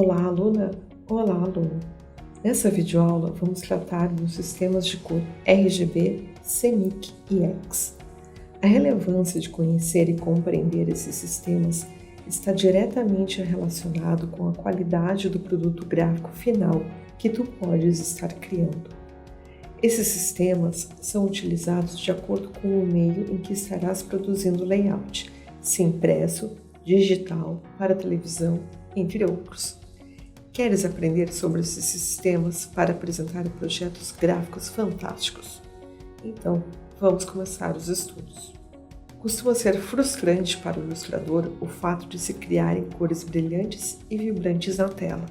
Olá, aluna! Olá, aluno! Nessa videoaula, vamos tratar dos sistemas de cor RGB, CMYK e X. A relevância de conhecer e compreender esses sistemas está diretamente relacionado com a qualidade do produto gráfico final que tu podes estar criando. Esses sistemas são utilizados de acordo com o meio em que estarás produzindo layout, se impresso, digital, para televisão, entre outros. Queres aprender sobre esses sistemas para apresentar projetos gráficos fantásticos? Então, vamos começar os estudos. Costuma ser frustrante para o ilustrador o fato de se criarem cores brilhantes e vibrantes na tela,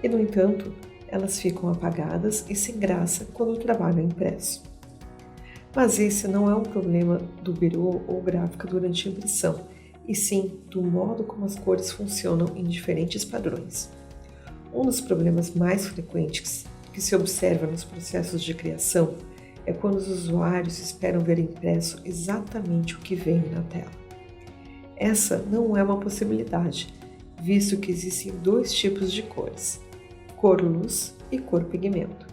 e, no entanto, elas ficam apagadas e sem graça quando o trabalho é impresso. Mas esse não é um problema do birô ou gráfica durante a impressão, e sim do modo como as cores funcionam em diferentes padrões. Um dos problemas mais frequentes que se observa nos processos de criação é quando os usuários esperam ver impresso exatamente o que vem na tela. Essa não é uma possibilidade, visto que existem dois tipos de cores: cor-luz e cor-pigmento.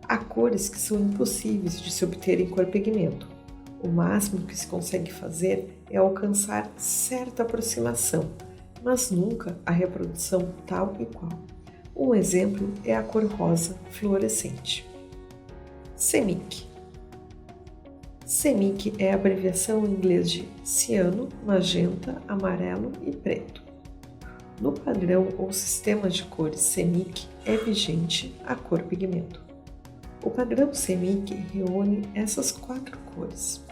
Há cores que são impossíveis de se obter em cor-pigmento. O máximo que se consegue fazer é alcançar certa aproximação, mas nunca a reprodução tal e qual. Um exemplo é a cor rosa fluorescente. CMYK. CMYK é a abreviação em inglês de ciano, magenta, amarelo e preto. No padrão ou sistema de cores CMYK é vigente a cor pigmento. O padrão CMYK reúne essas quatro cores.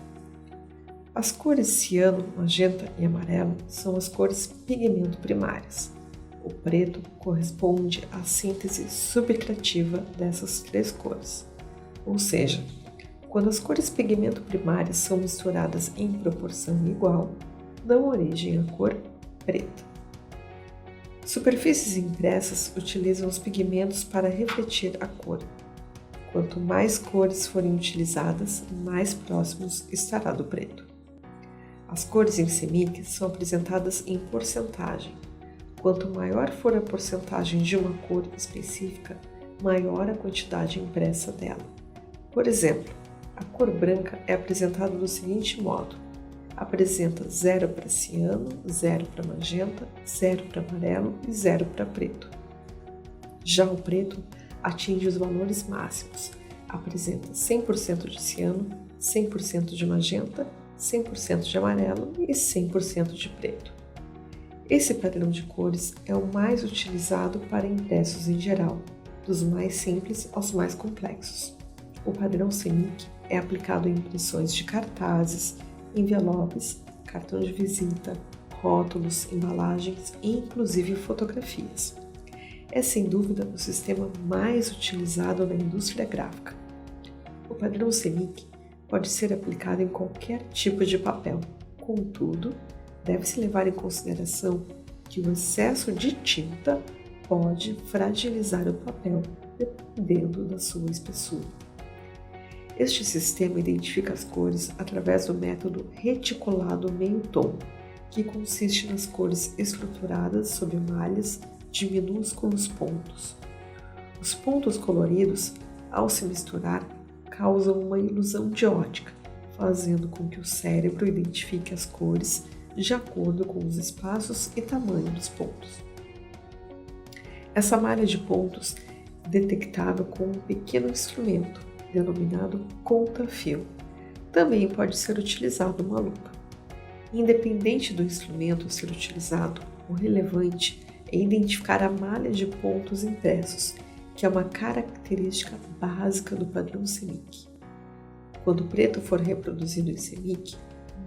As cores ciano, magenta e amarelo são as cores pigmento primárias. O preto corresponde à síntese subtrativa dessas três cores. Ou seja, quando as cores pigmento primárias são misturadas em proporção igual, dão origem à cor preta. Superfícies impressas utilizam os pigmentos para refletir a cor. Quanto mais cores forem utilizadas, mais próximos estará do preto. As cores em CMYK são apresentadas em porcentagem. Quanto maior for a porcentagem de uma cor específica, maior a quantidade impressa dela. Por exemplo, a cor branca é apresentada do seguinte modo: apresenta 0 para ciano, 0 para magenta, 0 para amarelo e 0 para preto. Já o preto atinge os valores máximos, apresenta 100% de ciano, 100% de magenta, 100% de amarelo e 100% de preto. Esse padrão de cores é o mais utilizado para impressos em geral, dos mais simples aos mais complexos. O padrão CMYK é aplicado em impressões de cartazes, envelopes, cartão de visita, rótulos, embalagens e inclusive fotografias. É sem dúvida o sistema mais utilizado na indústria gráfica. O padrão CMYK pode ser aplicado em qualquer tipo de papel. Contudo, deve-se levar em consideração que o excesso de tinta pode fragilizar o papel, dependendo da sua espessura. Este sistema identifica as cores através do método reticulado meio-tom, que consiste nas cores estruturadas sob malhas de minúsculos pontos. Os pontos coloridos, ao se misturar, causam uma ilusão de ótica, fazendo com que o cérebro identifique as cores de acordo com os espaços e tamanho dos pontos. Essa malha de pontos é detectável com um pequeno instrumento, denominado conta-fio. Também pode ser utilizado uma lupa. Independente do instrumento a ser utilizado, o relevante é identificar a malha de pontos impressos, que é uma característica básica do padrão CMYK. Quando o preto for reproduzido em CMYK,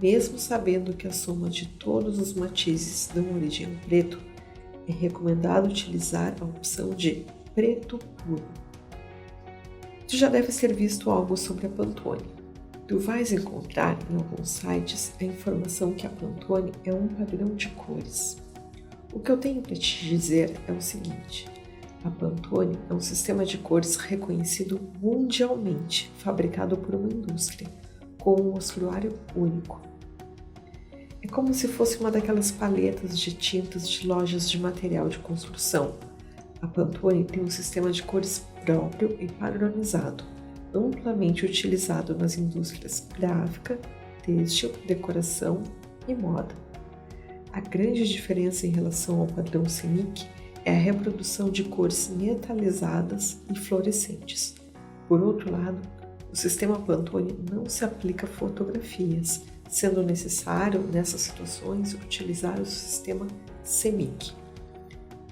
mesmo sabendo que a soma de todos os matizes dão origem ao preto, é recomendado utilizar a opção de preto puro. Tu já deve ter visto algo sobre a Pantone. Tu vais encontrar em alguns sites a informação que a Pantone é um padrão de cores. O que eu tenho para te dizer é o seguinte: a Pantone é um sistema de cores reconhecido mundialmente, fabricado por uma indústria, com um mostruário único. É como se fosse uma daquelas paletas de tintas de lojas de material de construção. A Pantone tem um sistema de cores próprio e padronizado, amplamente utilizado nas indústrias gráfica, têxtil, decoração e moda. A grande diferença em relação ao padrão CMYK é a reprodução de cores metalizadas e fluorescentes. Por outro lado, o sistema Pantone não se aplica a fotografias, sendo necessário, nessas situações, utilizar o sistema CMYK.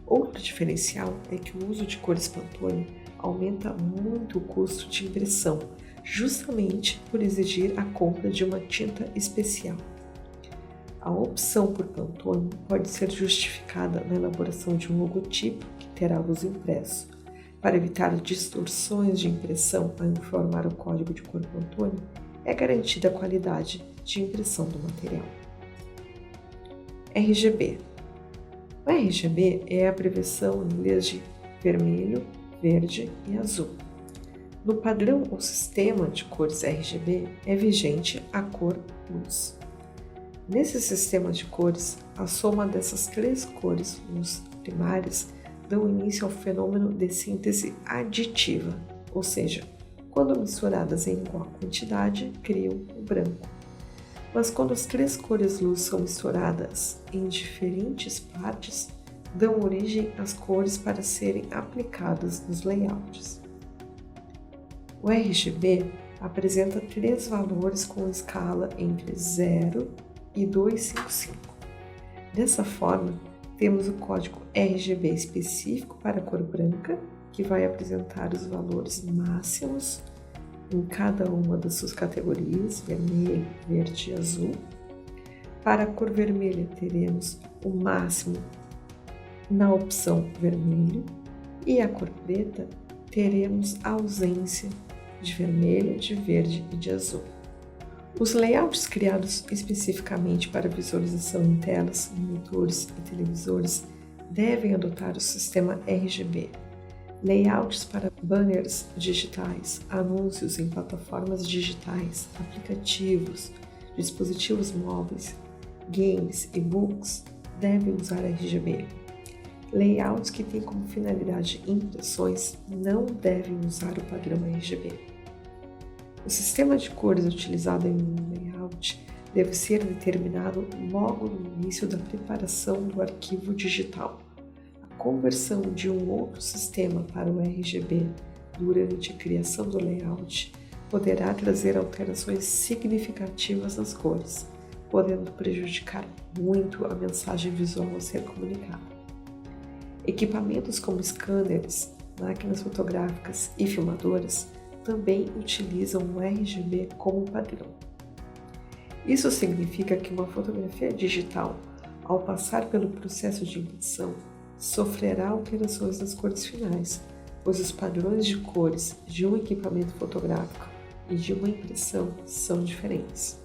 Outro diferencial é que o uso de cores Pantone aumenta muito o custo de impressão, justamente por exigir a compra de uma tinta especial. A opção por Pantone pode ser justificada na elaboração de um logotipo que terá luz impresso. Para evitar distorções de impressão ao informar o código de cor Pantone, é garantida a qualidade de impressão do material. RGB. O RGB é a abreviação em inglês de vermelho, verde e azul. No padrão ou sistema de cores RGB é vigente a cor luz. Nesse sistema de cores, a soma dessas três cores luz primárias dão início ao fenômeno de síntese aditiva, ou seja, quando misturadas em igual quantidade, criam o branco. Mas quando as três cores luz são misturadas em diferentes partes, dão origem às cores para serem aplicadas nos layouts. O RGB apresenta três valores com escala entre 0 e 255. Dessa forma, temos o código RGB específico para a cor branca, que vai apresentar os valores máximos em cada uma das suas categorias, vermelho, verde e azul. Para a cor vermelha, teremos o máximo na opção vermelho, e a cor preta, teremos a ausência de vermelho, de verde e de azul. Os layouts criados especificamente para visualização em telas, monitores e televisores devem adotar o sistema RGB. Layouts para banners digitais, anúncios em plataformas digitais, aplicativos, dispositivos móveis, games e books devem usar RGB. Layouts que têm como finalidade impressões não devem usar o padrão RGB. O sistema de cores utilizado em um layout deve ser determinado logo no início da preparação do arquivo digital. A conversão de um outro sistema para o RGB durante a criação do layout poderá trazer alterações significativas nas cores, podendo prejudicar muito a mensagem visual a ser comunicada. Equipamentos como scanners, máquinas fotográficas e filmadoras também utilizam o RGB como padrão. Isso significa que uma fotografia digital, ao passar pelo processo de impressão, sofrerá alterações nas cores finais, pois os padrões de cores de um equipamento fotográfico e de uma impressão são diferentes.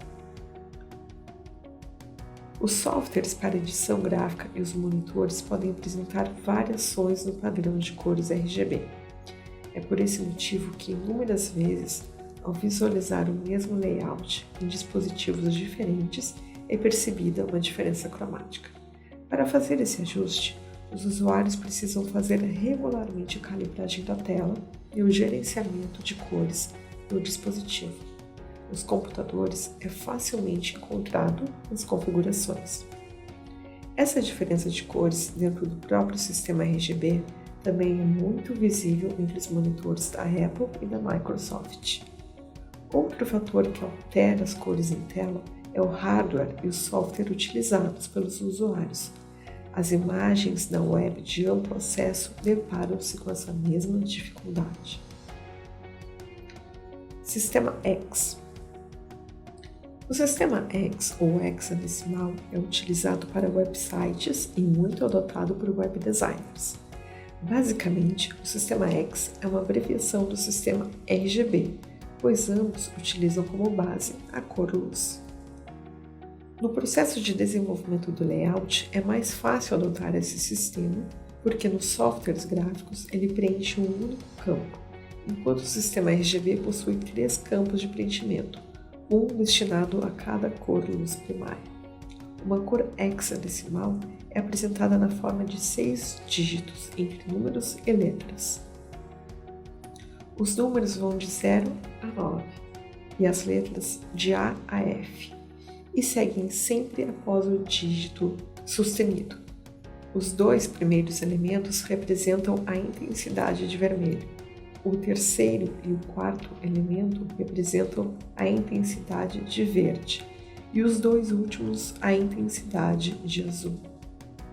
Os softwares para edição gráfica e os monitores podem apresentar variações no padrão de cores RGB. É por esse motivo que, inúmeras vezes, ao visualizar o mesmo layout em dispositivos diferentes, é percebida uma diferença cromática. Para fazer esse ajuste, os usuários precisam fazer regularmente a calibragem da tela e o gerenciamento de cores no dispositivo. Nos computadores é facilmente encontrado nas configurações. Essa diferença de cores dentro do próprio sistema RGB também é muito visível entre os monitores da Apple e da Microsoft. Outro fator que altera as cores em tela é o hardware e o software utilizados pelos usuários. As imagens na web de amplo acesso deparam-se com essa mesma dificuldade. Sistema X. O sistema X, ou hexadecimal, é utilizado para websites e muito adotado por web designers. Basicamente, o sistema X é uma abreviação do sistema RGB, pois ambos utilizam como base a cor luz. No processo de desenvolvimento do layout, é mais fácil adotar esse sistema, porque nos softwares gráficos ele preenche um único campo, enquanto o sistema RGB possui 3 campos de preenchimento, um destinado a cada cor luz primária. Uma cor hexadecimal é apresentada na forma de 6 dígitos entre números e letras. Os números vão de 0 a 9 e as letras de A a F e seguem sempre após o dígito sustenido. Os 2 primeiros elementos representam a intensidade de vermelho. O terceiro e o quarto elemento representam a intensidade de verde e os 2 últimos a intensidade de azul.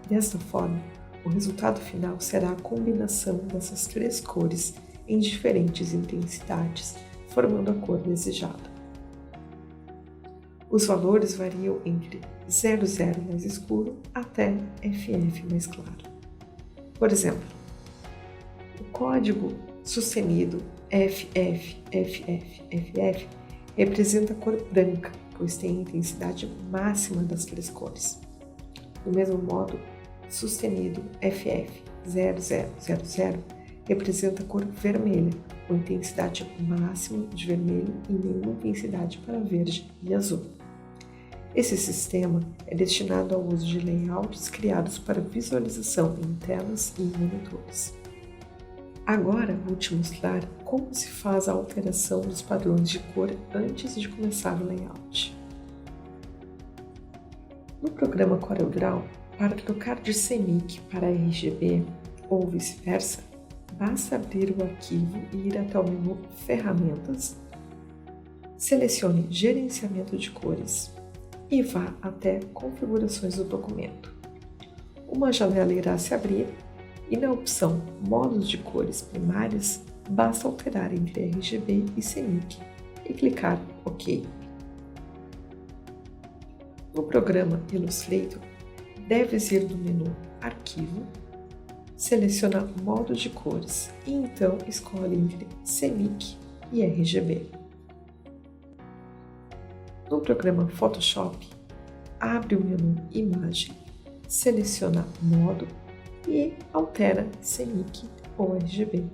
Desta forma, o resultado final será a combinação dessas 3 cores em diferentes intensidades, formando a cor desejada. Os valores variam entre 00 mais escuro até FF mais claro. Por exemplo, o código sustenido FF representa a cor branca, pois tem a intensidade máxima das 3 cores. Do mesmo modo, sustenido FF0000 representa a cor vermelha, com intensidade máxima de vermelho e nenhuma intensidade para verde e azul. Esse sistema é destinado ao uso de layouts criados para visualização em telas e em monitores. Agora vou te mostrar como se faz a alteração dos padrões de cor antes de começar o layout. No programa CorelDRAW, para trocar de CMYK para RGB ou vice-versa, basta abrir o arquivo e ir até o menu Ferramentas, selecione Gerenciamento de cores e vá até Configurações do documento. Uma janela irá se abrir e na opção Modos de cores primárias, basta alterar entre RGB e CMYK e clicar OK. No programa Illustrator, deves ir do menu Arquivo, seleciona Modo de cores e então escolhe entre CMYK e RGB. No programa Photoshop, abre o menu Imagem, seleciona Modo e altera CMYK ou RGB.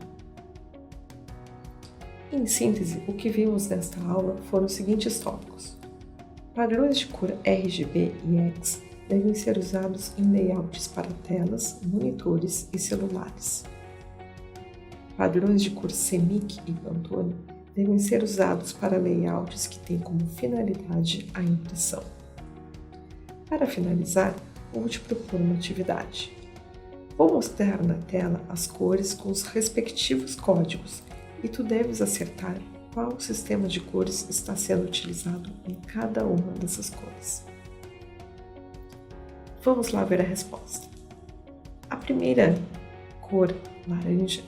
Em síntese, o que vimos nesta aula foram os seguintes tópicos. Padrões de cor RGB e X devem ser usados em layouts para telas, monitores e celulares. Padrões de cor CMYK e Pantone devem ser usados para layouts que têm como finalidade a impressão. Para finalizar, vou te propor uma atividade. Vou mostrar na tela as cores com os respectivos códigos e tu deves acertar qual sistema de cores está sendo utilizado em cada uma dessas cores. Vamos lá ver a resposta. A primeira cor, laranja,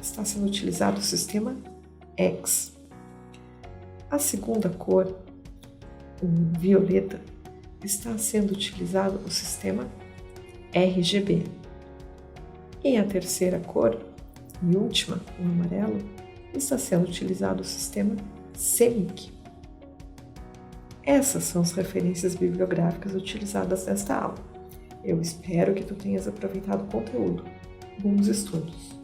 está sendo utilizado o sistema X. A segunda cor, o violeta, está sendo utilizado o sistema RGB. E a terceira cor, e última, o amarelo, está sendo utilizado o sistema CMYK. Essas são as referências bibliográficas utilizadas nesta aula. Eu espero que tu tenhas aproveitado o conteúdo. Bons estudos!